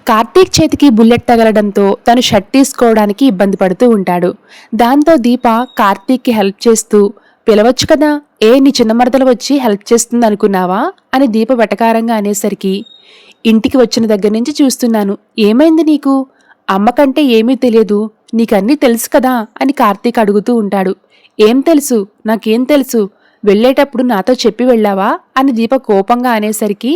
కార్తీక్ చేతికి బుల్లెట్ తగలడంతో తను షర్ట్ తీసుకోవడానికి ఇబ్బంది పడుతూ ఉంటాడు. దాంతో దీప కార్తీక్కి హెల్ప్ చేస్తూ, పిలవచ్చు కదా, నీ చిన్న మరదలు వచ్చి హెల్ప్ చేస్తుంది అనుకున్నావా అని దీప వెటకారంగా అనేసరికి, ఇంటికి వచ్చిన దగ్గర నుంచి చూస్తున్నాను, ఏమైంది నీకు? అమ్మకంటే ఏమీ తెలియదు, నీకన్నీ తెలుసు కదా అని కార్తీక్ అడుగుతూ ఉంటాడు. ఏం తెలుసు? నాకేం తెలుసు? వెళ్ళేటప్పుడు నాతో చెప్పి వెళ్ళావా అని దీప కోపంగా అనేసరికి,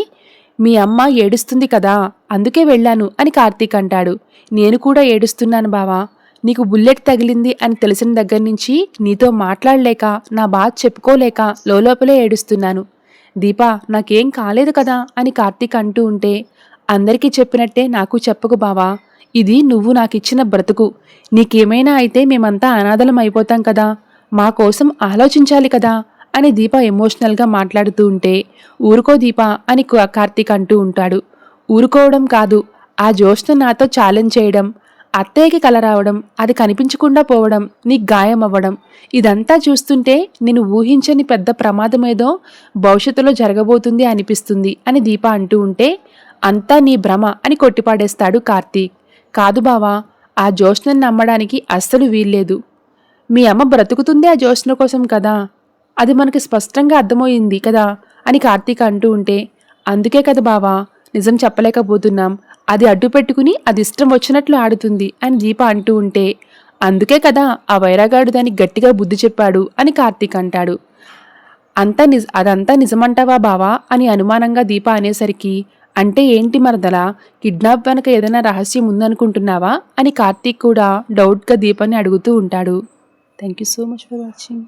మీ అమ్మ ఏడుస్తుంది కదా, అందుకే వెళ్ళాను అని కార్తీక్ అంటాడు. నేను కూడా ఏడుస్తున్నాను బావా, నీకు బుల్లెట్ తగిలింది అని తెలిసిన దగ్గర నుంచి నీతో మాట్లాడలేక, నా బాధ చెప్పుకోలేక లోపలే ఏడుస్తున్నాను. దీపా, నాకేం కాలేదు కదా అని కార్తీక్ అంటూ ఉంటే, అందరికీ చెప్పినట్టే నాకు చెప్పకు బావా, ఇది నువ్వు నాకిచ్చిన బ్రతుకు, నీకేమైనా అయితే మేమంతా అనాథలం అయిపోతాం కదా, మా కోసం ఆలోచించాలి కదా అని దీప ఎమోషనల్గా మాట్లాడుతూ ఉంటే, ఊరుకో దీప అని కార్తీక్ అంటూ ఉంటాడు. ఊరుకోవడం కాదు, ఆ జ్యోత్స్న నాతో ఛాలెంజ్ చేయడం, అత్తయ్యకి కల రావడం, అది కనిపించకుండా పోవడం, నీకు గాయం అవ్వడం, ఇదంతా చూస్తుంటే నేను ఊహించని పెద్ద ప్రమాదమేదో భవిష్యత్తులో జరగబోతుంది అనిపిస్తుంది అని దీప అంటూ ఉంటే, అంతా నీ భ్రమ అని కొట్టిపాడేస్తాడు కార్తీక్. కాదు బావా, ఆ జ్యోత్స్నని నమ్మడానికి అస్సలు వీల్లేదు. మీ అమ్మ బ్రతుకుతుంది ఆ జ్యోత్స్న కోసం కదా, అది మనకి స్పష్టంగా అర్థమయ్యింది కదా అని కార్తీక్ అంటూ ఉంటే, అందుకే కదా బావా నిజం చెప్పలేకపోతున్నాం, అది అడ్డు పెట్టుకుని అది ఇష్టం వచ్చినట్లు ఆడుతుంది అని దీప అంటూ ఉంటే, అందుకే కదా ఆ వైరాగాడు దానికి గట్టిగా బుద్ధి చెప్పాడు అని కార్తీక్ అంటాడు. అదంతా నిజమంటావా బావా అని అనుమానంగా దీప అనేసరికి, అంటే ఏంటి మరదలా, కిడ్నాప్ వెనక ఏదైనా రహస్యం ఉందనుకుంటున్నావా అని కార్తీక్ కూడా డౌట్గా దీపని అడుగుతూ ఉంటాడు. Thank you so much for watching.